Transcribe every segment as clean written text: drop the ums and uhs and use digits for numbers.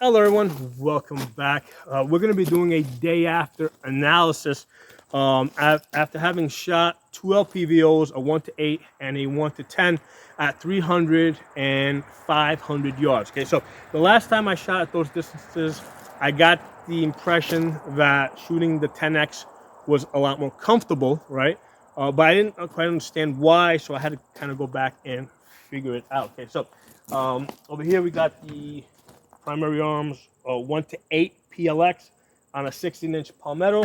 Hello everyone, welcome back. We're going to be doing a day after analysis after having shot two LPVOs, a 1-8 and a 1-10 at 300 and 500 yards. Okay, so the last time I shot at those distances, I got the impression that shooting the 10X was a lot more comfortable, right? But I didn't quite understand why, so I had to kind of go back and figure it out. Okay, so over here we got the primary arms 1-8 PLX on a 16-inch palmetto,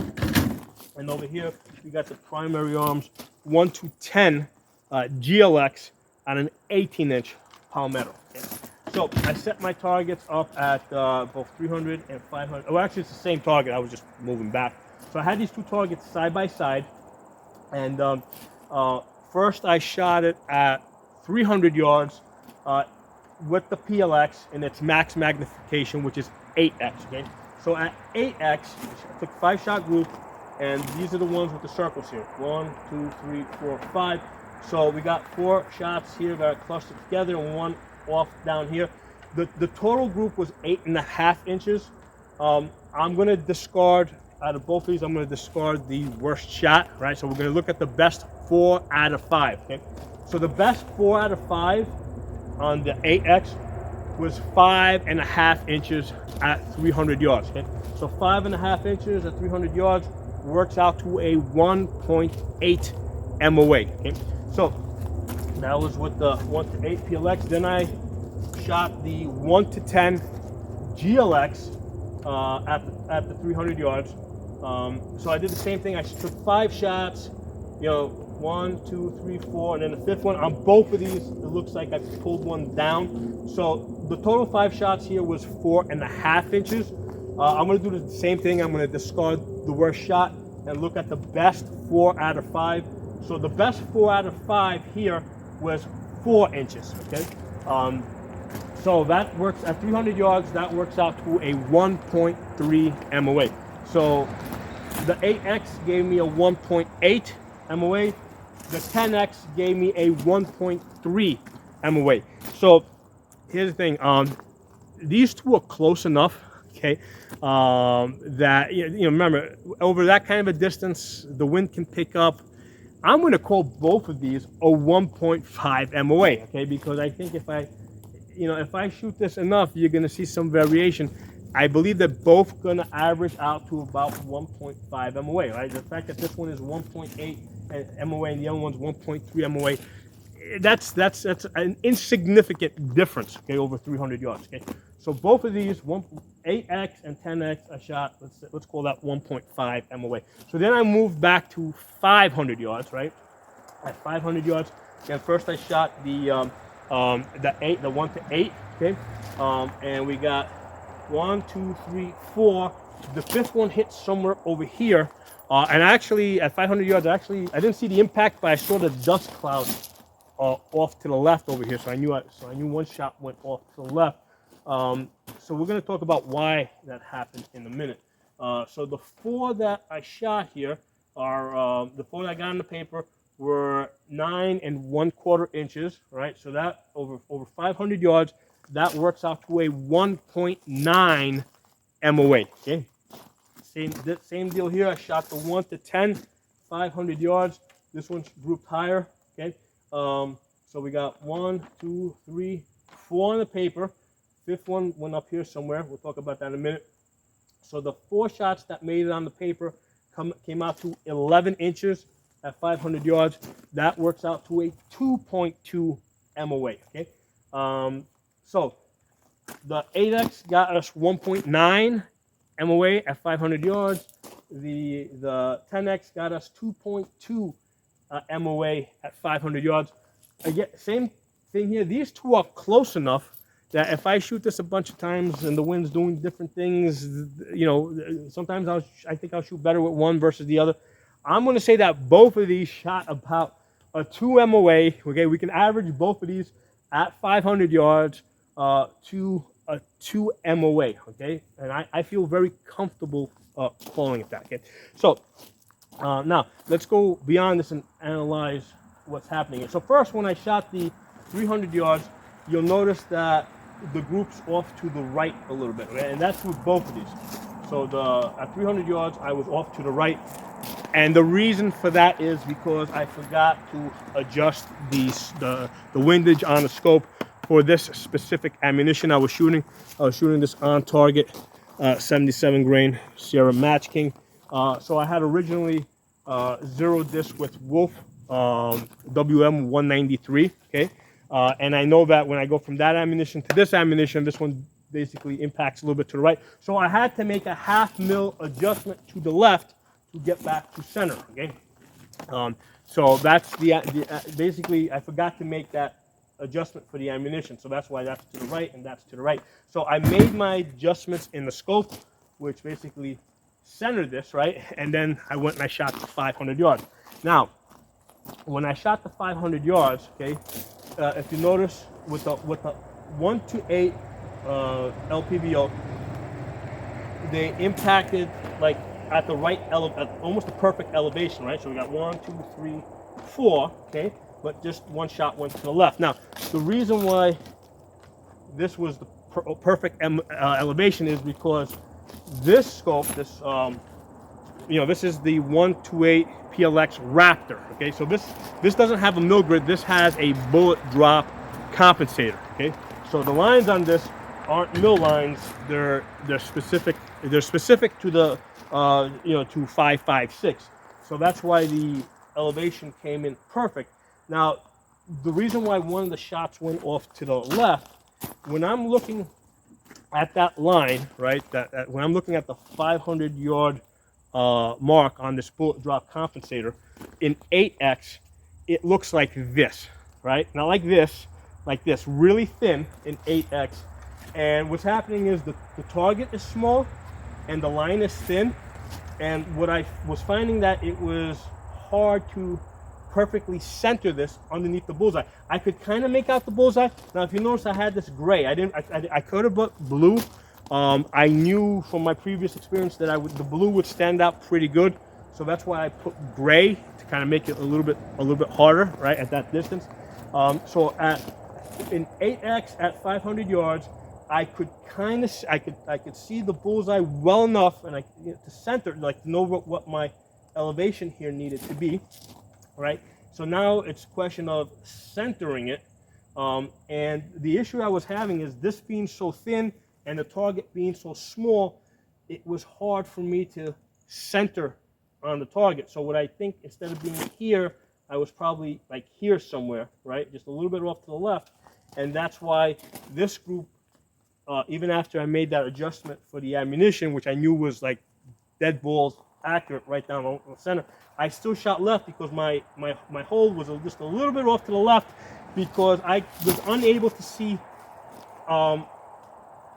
and over here we got the primary arms 1-10 GLX on an 18-inch palmetto. Okay. So I set my targets up at both 300 and 500. Oh, actually it's the same target. I was just moving back. So I had these two targets side by side, and first I shot it at 300 yards. With the PLX and its max magnification, which is 8x. Okay, so at 8x, I took 5-shot group, and these are the ones with the circles here: 1, 2, 3, 4, 5. So we got 4 shots here that are clustered together, and 1 off down here. The total group was 8.5 inches. I'm going to discard out of both of these. I'm going to discard the worst shot. Right. So we're going to look at the best 4 out of 5. Okay. So the best 4 out of 5 on the 8X was 5.5 inches at 300 yards. Okay, so 5.5 inches at 300 yards works out to a 1.8 MOA. Okay, so that was with the 1-8 PLX. Then I shot the 1-10 GLX at the 300 yards. So I did the same thing. I took 5 shots. 1, 2, 3, 4, and then the 5th one. On both of these, it looks like I pulled one down. So the total 5 shots here was 4.5 inches. I'm going to do the same thing. I'm going to discard the worst shot and look at the best 4 out of 5. So the best 4 out of 5 here was 4 inches. Okay. So that works at 300 yards. That works out to a 1.3 MOA. So the 8X gave me a 1.8 MOA. The 10X gave me a 1.3 MOA. So here's the thing. These two are close enough, okay, that, remember, over that kind of a distance, the wind can pick up. I'm going to call both of these a 1.5 MOA, okay, because I think if I shoot this enough, you're going to see some variation. I believe they're both going to average out to about 1.5 MOA, right? The fact that this one is 1.8 MOA and the other one's 1.3 MOA, that's an insignificant difference, okay, over 300 yards, okay? So both of these, 8X and 10X, I shot, let's call that 1.5 MOA. So then I moved back to 500 yards, right? At 500 yards, and first I shot the 1-8, okay? And we got 1, 2, 3, 4. The 5th one hit somewhere over here. And actually, at 500 yards, I didn't see the impact, but I saw the dust cloud off to the left over here. So I knew one shot went off to the left. So we're going to talk about why that happened in a minute. So the 4 that I shot here are the 4 that I got on the paper were 9 1/4 inches, right? So that over 500 yards, that works out to a 1.9 MOA. Okay. Same deal here. I shot the 1-10, 500 yards. This one's grouped higher. Okay. So we got 1, 2, 3, 4 on the paper. 5th one went up here somewhere. We'll talk about that in a minute. So the 4 shots that made it on the paper came out to 11 inches at 500 yards. That works out to a 2.2 MOA. Okay. So the 8X got us 1.9 MOA at 500 yards. The 10X got us 2.2 MOA at 500 yards. Again, same thing here. These two are close enough that if I shoot this a bunch of times and the wind's doing different things, sometimes I think I'll shoot better with one versus the other. I'm going to say that both of these shot about a 2 MOA. Okay, we can average both of these at 500 yards to a 2 MOA, okay? And I feel very comfortable calling it that, okay? So now let's go beyond this and analyze what's happening here. So first, when I shot the 300 yards, you'll notice that the groups off to the right a little bit, okay? And that's with both of these. So at 300 yards, I was off to the right. And the reason for that is because I forgot to adjust the windage on the scope for this specific ammunition I was shooting. I was shooting this on target 77 grain Sierra Match King. So I had originally zeroed this with Wolf WM 193, okay? And I know that when I go from that ammunition to this ammunition, this one basically impacts a little bit to the right. So I had to make a 1/2 mil adjustment to the left to get back to center, okay? So that's basically I forgot to make that adjustment for the ammunition. So that's why that's to the right and that's to the right. So I made my adjustments in the scope, which basically centered this, right? And then I went and I shot to 500 yards. Now, when I shot the 500 yards, okay, if you notice with the 1-8 LPVO, they impacted like at the right at almost the perfect elevation, right? So we got 1, 2, 3, 4, okay, but just one shot went to the left. Now, the reason why this was the perfect elevation is because this scope, this this is the 128 PLX Raptor, okay? So this doesn't have a mill grid. This has a bullet drop compensator, okay? So the lines on this aren't mill lines. They're specific. They're specific to the to 5.56. So that's why the elevation came in perfect. Now, the reason why one of the shots went off to the left, when I'm looking at that line, right? When I'm looking at the 500-yard mark on this bullet drop compensator in 8x, it looks like this, right? Not like this, really thin in 8x. And what's happening is the target is small and the line is thin. And what I was finding that it was hard to perfectly center this underneath the bullseye. I could kind of make out the bullseye. Now, if you notice, I had this gray. I could have put blue. I knew from my previous experience that the blue would stand out pretty good. So that's why I put gray to kind of make it a little bit harder, right, at that distance. So in 8x at 500 yards, I could see the bullseye well enough, and to center, like to know what my elevation here needed to be, right? So now it's a question of centering it, and the issue I was having is this being so thin and the target being so small, it was hard for me to center on the target. So what I think, instead of being here, I was probably like here somewhere, right? Just a little bit off to the left, and that's why this group, even after I made that adjustment for the ammunition, which I knew was like dead balls accurate right down the center, I still shot left because my hold was just a little bit off to the left, because I was unable to see, I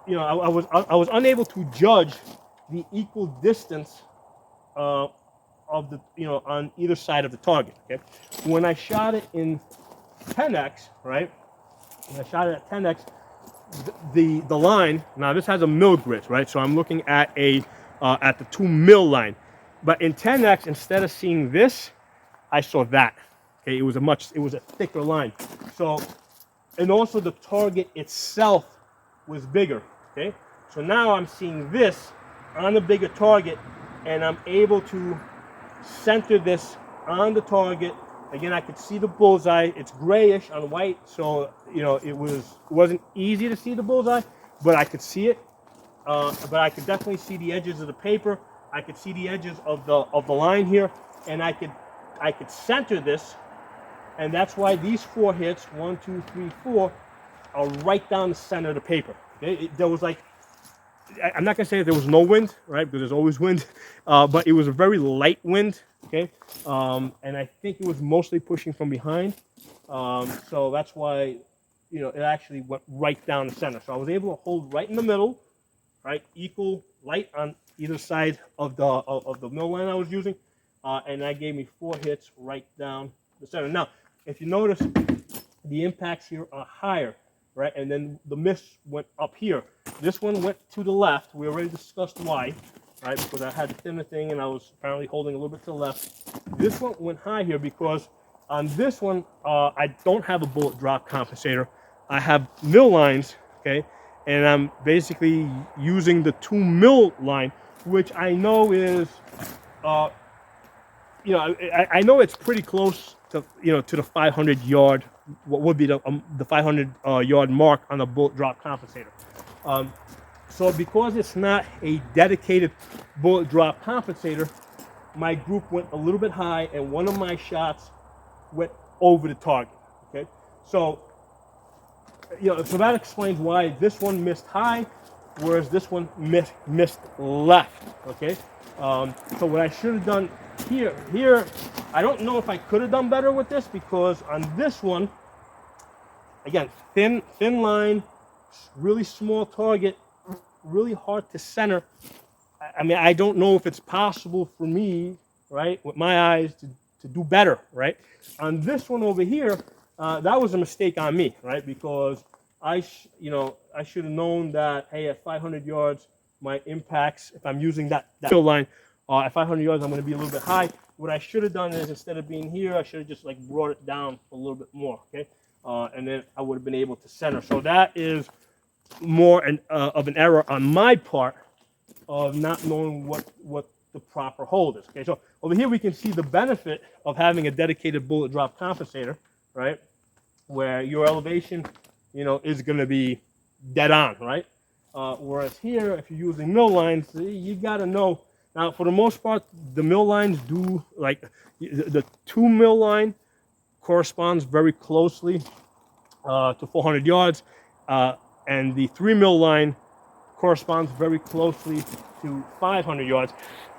was unable to judge the equal distance of the, on either side of the target. Okay, when I shot it in 10x, right? When I shot it at 10x, the line, now this has a mill grid, right? So I'm looking at at the 2 mil line, but in 10x, instead of seeing this, I saw that. Okay, it was a thicker line. So, and also the target itself was bigger. Okay, so now I'm seeing this on the bigger target, and I'm able to center this on the target. Again, I could see the bullseye. It's grayish on white, so it wasn't easy to see the bullseye, but I could see it. But I could definitely see the edges of the paper. I could see the edges of the line here, and I could center this, and that's why these 4 hits, 1, 2, 3, 4, are right down the center of the paper. Okay? There was like, I'm not gonna say that there was no wind, right? Because there's always wind, but it was a very light wind. Okay, and I think it was mostly pushing from behind, so that's why it actually went right down the center. So I was able to hold right in the middle, right, equal light on either side of the mill line I was using, and that gave me 4 hits right down the center. Now, if you notice, the impacts here are higher, right, and then the miss went up here. This one went to the left. We already discussed why, right, because I had the thinner thing and I was apparently holding a little bit to the left. This one went high here because on this one, I don't have a bullet drop compensator. I have mill lines, okay, and I'm basically using the 2 mil line, which I know is, I know it's pretty close to, to the 500 yard, what would be the 500 yard mark on the bullet drop compensator. So because it's not a dedicated bullet drop compensator, my group went a little bit high, and one of my shots went over the target. Okay, so so that explains why this one missed high, whereas this one missed left. Okay, so what I should have done here, I don't know if I could have done better with this, because on this one, again, thin line, really small target, really hard to center. I mean, I don't know if it's possible for me, right, with my eyes to do better, right? On this one over here, that was a mistake on me, right? Because I should have known that, hey, at 500 yards, my impacts, if I'm using that field line, at 500 yards, I'm going to be a little bit high. What I should have done is, instead of being here, I should have just like brought it down a little bit more, okay? And then I would have been able to center. So that is more of an error on my part, of not knowing what the proper hold is. Okay, so over here we can see the benefit of having a dedicated bullet drop compensator, right? Where your elevation, is going to be dead on, right? Whereas here, if you're using mill lines, you got to know. Now, for the most part, the mill lines do, like, the 2 mil line corresponds very closely to 400 yards, and the 3 mil line corresponds very closely to 500 yards,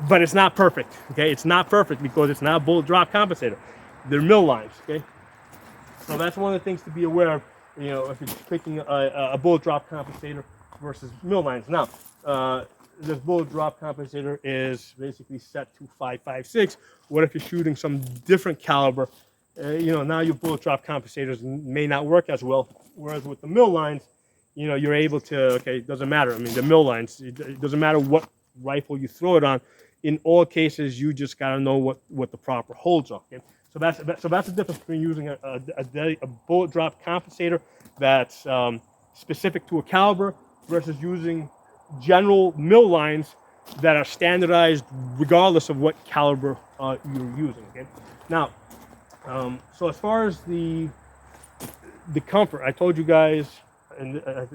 but it's not perfect. Okay, it's not perfect because it's not a bullet drop compensator. They're mill lines. Okay, so that's one of the things to be aware of. If you're picking a bullet drop compensator versus mill lines. Now, this bullet drop compensator is basically set to 5.56. What if you're shooting some different caliber? Now your bullet drop compensators may not work as well. Whereas with the mill lines, you're able to, okay, it doesn't matter. I mean, the mill lines, it doesn't matter what rifle you throw it on. In all cases, you just got to know what the proper holds are. Okay? So that's the difference between using a bullet drop compensator that's specific to a caliber versus using general mill lines that are standardized regardless of what caliber you're using. Okay? Now, so as far as the comfort, I told you guys, and I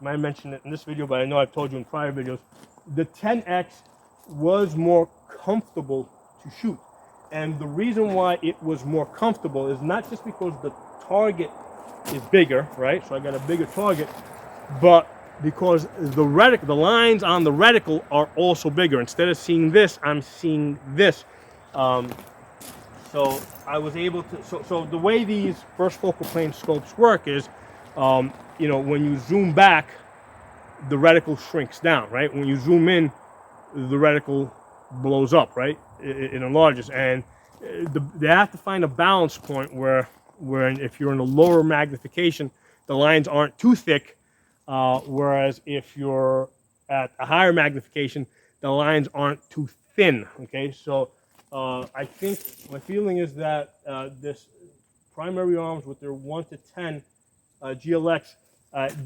might have mentioned it in this video, but I know I've told you in prior videos, the 10X was more comfortable to shoot. And the reason why it was more comfortable is not just because the target is bigger, right? So I got a bigger target, but because the lines on the reticle are also bigger. Instead of seeing this, I'm seeing this. So I was able to, so the way these first focal plane scopes work is, when you zoom back, the reticle shrinks down, right? When you zoom in, the reticle blows up, right? It enlarges, and they have to find a balance point where if you're in a lower magnification, the lines aren't too thick, whereas if you're at a higher magnification, the lines aren't too thin. Okay, so I think my feeling is that this primary arms with their 1 to 10 GLX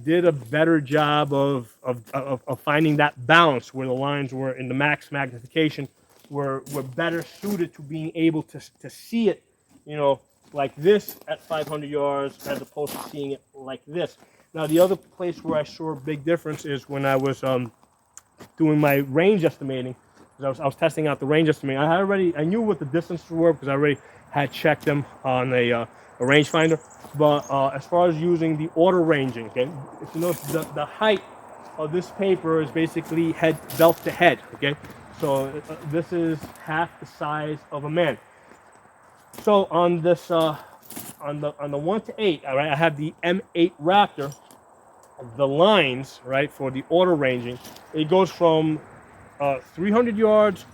did a better job of finding that balance where the lines were in the max magnification were better suited to being able to see it, like this at 500 yards as opposed to seeing it like this. Now, the other place where I saw a big difference is when I was doing my range estimating. I was testing out the range estimating. I knew what the distances were because I already had checked them on a rangefinder. But as far as using the auto ranging, okay, if you notice, the height of this paper is basically belt to head. Okay, so this is half the size of a man. So on this on the 1 to 8, all right, I have the M8 Raptor. The lines, right, for the auto ranging, it goes from 300 yards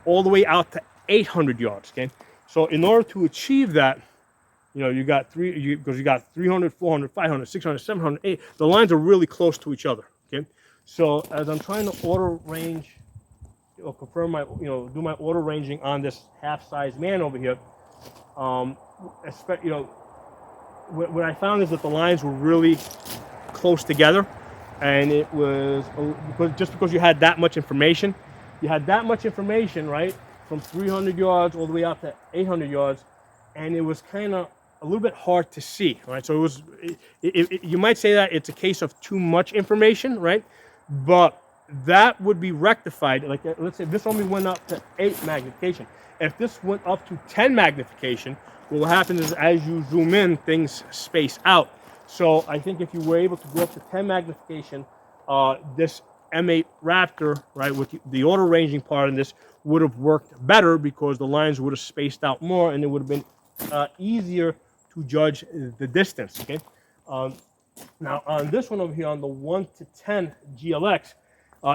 all the way out to 800 yards. Okay, so in order to achieve that, you got because you got 300, 400, 500, 600, 700, 800. The lines are really close to each other. Okay, so as I'm trying to auto range, confirm my, do my auto ranging on this half-size man over here, what I found is that the lines were really close together. and it was because you had that much information. You had that much information, right, from 300 yards all the way out to 800 yards, and it was kind of a little bit hard to see, right? So you might say that it's a case of too much information, right? But that would be rectified. Like, let's say this only went up to 8 magnification. If this went up to 10 magnification, what happens is as you zoom in, things space out. So I think if you were able to go up to 10 magnification, this M8 Raptor, right, with the auto ranging part in this would have worked better because the lines would have spaced out more and it would have been easier to judge the distance. Okay. Now on this one over here, on the 1 to 10 GLX,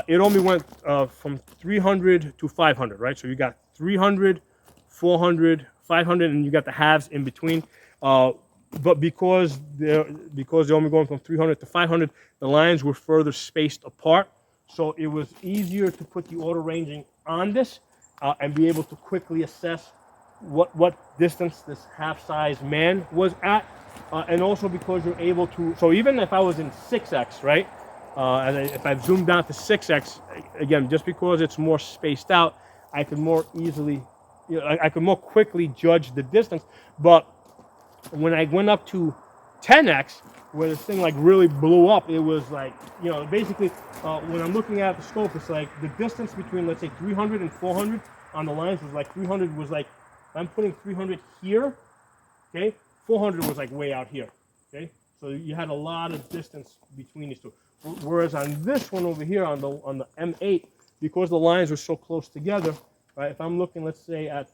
it only went from 300 to 500, right? So you got 300, 400, 500, and you got the halves in between. But because they're only going from 300 to 500, the lines were further spaced apart. So it was easier to put the auto ranging on this and be able to quickly assess what distance this half-size man was at. And also because you're able to, so even if I was in 6X, right? If I've zoomed down to 6X, again, just because it's more spaced out, I could more easily, I could more quickly judge the distance. But when I went up to 10X, where this thing like really blew up, it was like, basically when I'm looking at the scope, it's like the distance between, let's say, 300 and 400 on the lines was like 300 was like, I'm putting 300 here, okay? 400 was like way out here, okay? So you had a lot of distance between these two. Whereas on this one over here, on the M8, because the lines were so close together, right? If I'm looking, let's say at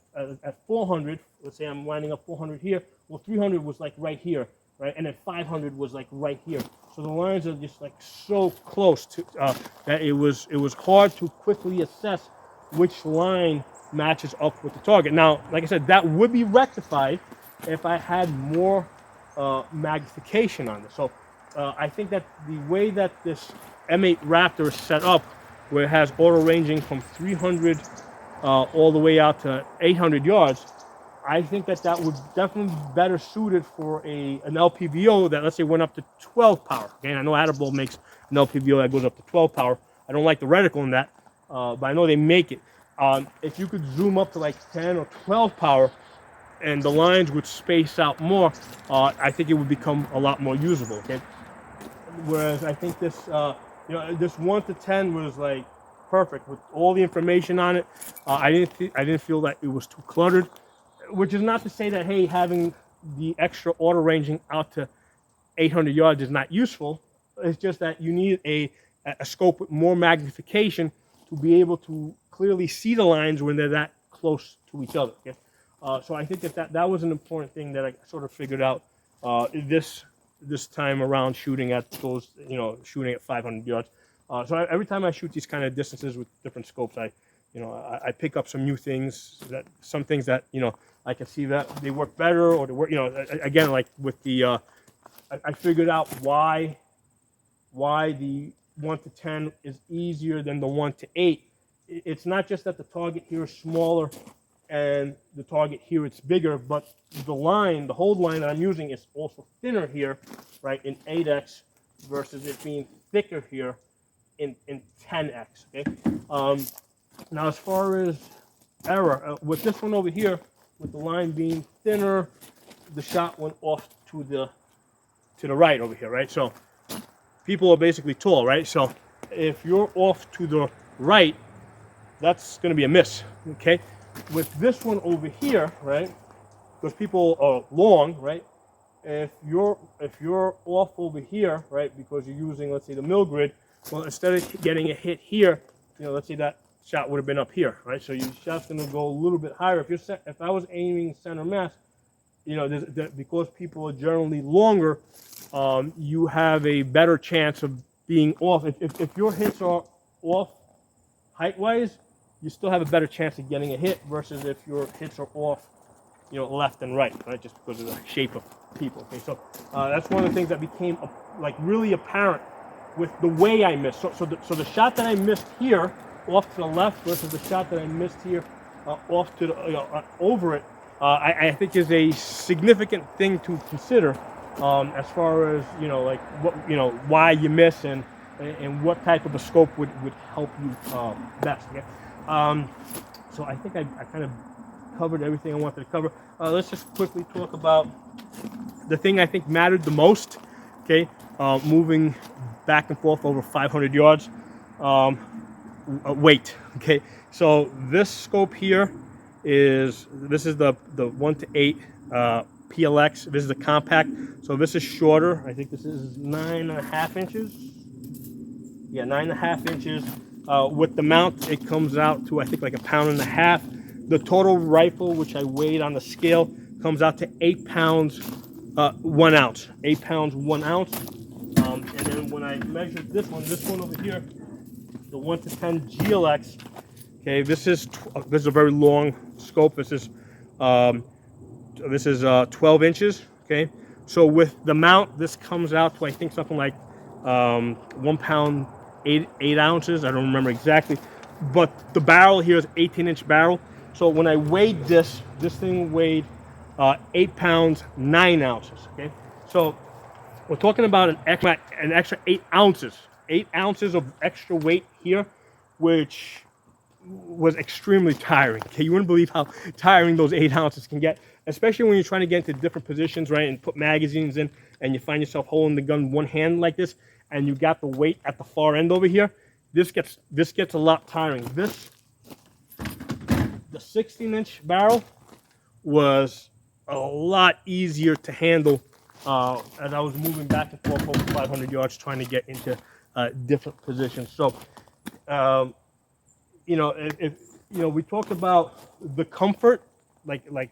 400, let's say I'm lining up 400 here. Well, 300 was like right here, right? And then 500 was like right here. So the lines are just like so close to that it was hard to quickly assess which line matches up with the target. Now, like I said, that would be rectified if I had more magnification on this. So I think that the way that this M8 Raptor is set up, where it has auto ranging from 300 all the way out to 800 yards, I think that would definitely be better suited for an LPVO that, let's say, went up to 12 power. Okay, I know Adderall makes an LPVO that goes up to 12 power. I don't like the reticle in that, but I know they make it. If you could zoom up to like 10 or 12 power and the lines would space out more, I think it would become a lot more usable. Okay, whereas I think this, this 1 to 10 was like perfect with all the information on it. I didn't feel that it was too cluttered. Which is not to say that, hey, having the extra auto ranging out to 800 yards is not useful. It's just that you need a scope with more magnification to be able to clearly see the lines when they're that close to each other. Okay? So I think that was an important thing that I sort of figured out this time around shooting at those, shooting at 500 yards. So every time I shoot these kind of distances with different scopes, I pick up some new things, some things that, I can see that they work better, or they work, again, like with the, I figured out why the 1 to 10 is easier than the 1 to 8. It's not just that the target here is smaller and the target here it's bigger, but the hold line that I'm using is also thinner here, right, in 8X versus it being thicker here in 10X, okay? Now, as far as error, with this one over here, with the line being thinner, the shot went off to the right over here, right? So people are basically tall, right? So if you're off to the right, that's going to be a miss, okay? With this one over here, right, because people are long, right? If you're off over here, right, because you're using, let's say, the mill grid, well, instead of getting a hit here, let's say that shot would have been up here, right? So your shot's going to go a little bit higher. If I was aiming center mass, because people are generally longer, you have a better chance of being off. If your hits are off height-wise, you still have a better chance of getting a hit versus if your hits are off, left and right, just because of the shape of people. Okay, so that's one of the things that became really apparent with the way I missed. So the shot that I missed here off to the left versus the shot that I missed here off to the over it, I think is a significant thing to consider as far as why you miss and and what type of a scope would help you best. Okay? So I think I kind of covered everything I wanted to cover. Let's just quickly talk about the thing I think mattered the most. Okay, moving back and forth over 500 yards. Weight. Okay, so this scope here this is the 1 to 8 PLX. This is the compact. So this is shorter. I think this is 9.5 inches. Yeah, 9.5 inches. With the mount, it comes out to I think like 1.5 pounds. The total rifle, which I weighed on the scale, comes out to 8 pounds 1 ounce. 8 pounds 1 ounce. And then when I measured this one over here, the 1 to 10 GLX. Okay, this is a very long scope. This is 12 inches. Okay, so with the mount, this comes out to I think something like 1 pound 8 ounces. I don't remember exactly, but the barrel here is 18-inch barrel. So when I weighed this thing weighed 8 pounds 9 ounces. Okay, so we're talking about an extra 8 ounces. 8 ounces of extra weight here, which was extremely tiring. Okay, you wouldn't believe how tiring those 8 ounces can get, especially when you're trying to get into different positions, right, and put magazines in, and you find yourself holding the gun one hand like this, and you got the weight at the far end over here. This gets a lot tiring. The 16-inch barrel was a lot easier to handle as I was moving back and forth over 500 yards trying to get into different positions. So, if we talked about the comfort, the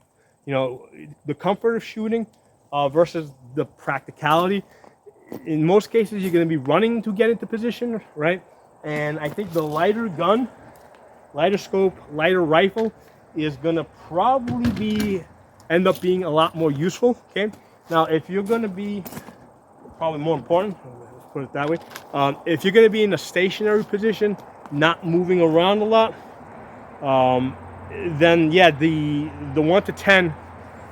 comfort of shooting versus the practicality. In most cases, you're going to be running to get into position, right? And I think the lighter gun, lighter scope, lighter rifle is going to probably end up being a lot more useful. Okay. Now, if you're going to be probably more important, let's put it that way. If you're going to be in a stationary position, not moving around a lot, then yeah, the 1 to 10,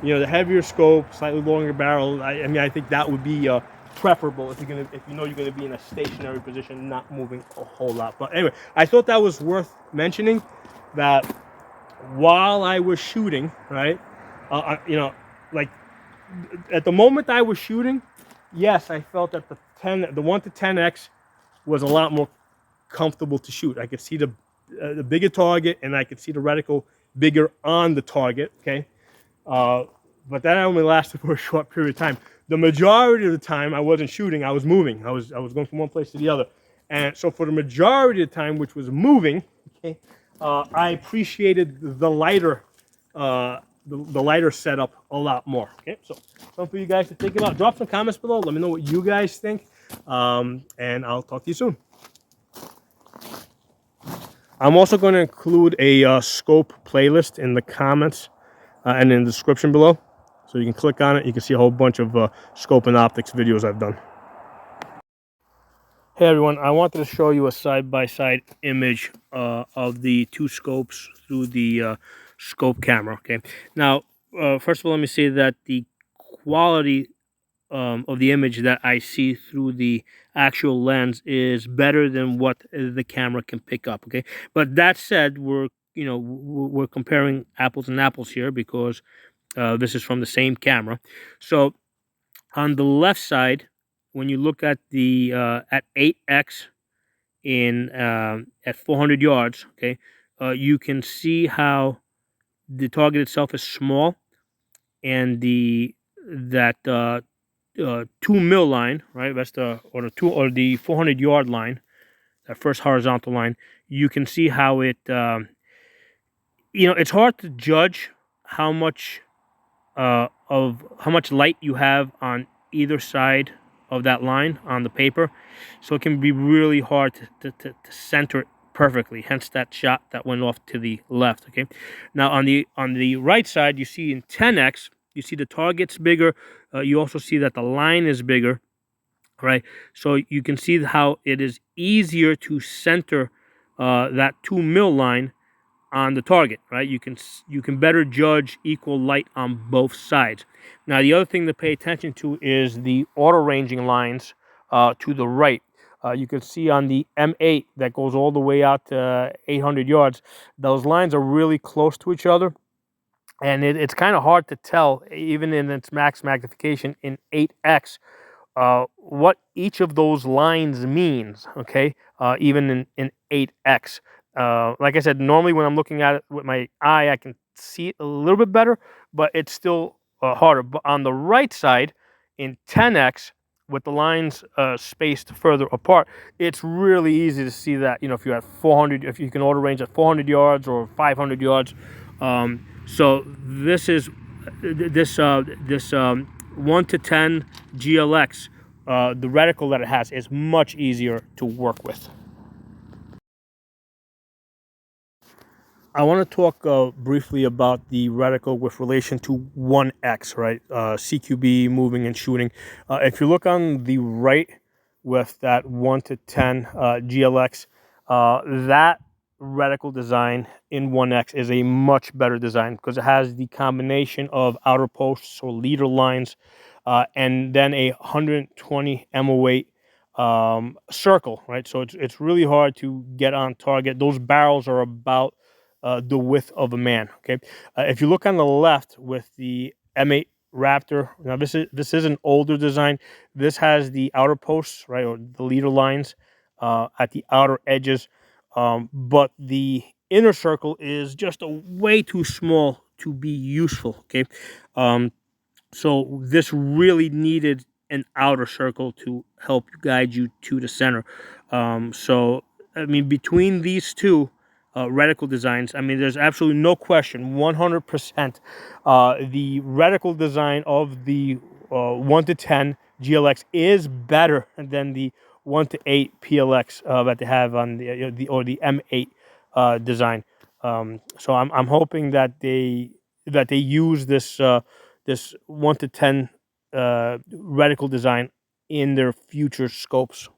the heavier scope, slightly longer barrel. I think that would be preferable if you're gonna be in a stationary position, not moving a whole lot. But anyway, I thought that was worth mentioning. That while I was shooting, right, like at the moment I was shooting, yes, I felt that the 1 to 10x was a lot more comfortable to shoot. I could see the bigger target, and I could see the reticle bigger on the target. Okay, but that only lasted for a short period of time. The majority of the time, I wasn't shooting; I was moving. I was going from one place to the other, and so for the majority of the time, which was moving, okay, I appreciated the lighter. The lighter setup a lot more. Okay, so something for you guys to think about. Drop some comments below. Let me know what you guys think, and I'll talk to you soon. I'm also going to include a scope playlist in the comments and in the description below, so you can click on it. You can see a whole bunch of scope and optics videos I've done. Hey everyone, I wanted to show you a side-by-side image of the two scopes through the scope camera. Okay, now first of all, let me say that the quality of the image that I see through the actual lens is better than what the camera can pick up. Okay, but that said, we're comparing apples and apples here because this is from the same camera. So on the left side, when you look at the at 8x in at 400 yards, okay, you can see how the target itself is small, and that 2 mil line, right? That's the 400 yard line, that first horizontal line. You can see how it, it's hard to judge how much light you have on either side of that line on the paper, so it can be really hard to center it perfectly. Hence that shot that went off to the left. Okay, now on the right side, you see in 10x, you see the target's bigger. You also see that the line is bigger, right? So you can see how it is easier to center that 2 mil line on the target, right? You can better judge equal light on both sides. Now, the other thing to pay attention to is the auto ranging lines to the right. You can see on the M8 that goes all the way out to 800 yards, those lines are really close to each other, and it's kind of hard to tell, even in its max magnification in 8x, what each of those lines means, okay, even in 8x. Like I said, normally when I'm looking at it with my eye, I can see it a little bit better, but it's still harder. But on the right side, in 10x, with the lines spaced further apart, it's really easy to see that, if you're at 400, if you can auto range at 400 yards or 500 yards. So this is this 1 to 10 GLX, the reticle that it has is much easier to work with. I want to talk briefly about the reticle with relation to 1X, right? CQB, moving and shooting. If you look on the right with that 1 to 10 GLX, that reticle design in 1X is a much better design because it has the combination of outer posts or leader lines, and then a 120 MO8 circle, right? So it's really hard to get on target. Those barrels are about the width of a man. Okay, if you look on the left with the M8 Raptor, now this is an older design. This has the outer posts, right, or the leader lines at the outer edges, but the inner circle is just a way too small to be useful. Okay, so this really needed an outer circle to help guide you to the center. So I mean, between these two reticle designs, I mean, there's absolutely no question, 100%. The reticle design of the 1 to 10 GLX is better than the 1 to 8 PLX that they have on the M8 design. So I'm hoping that they use this 1 to 10 reticle design in their future scopes.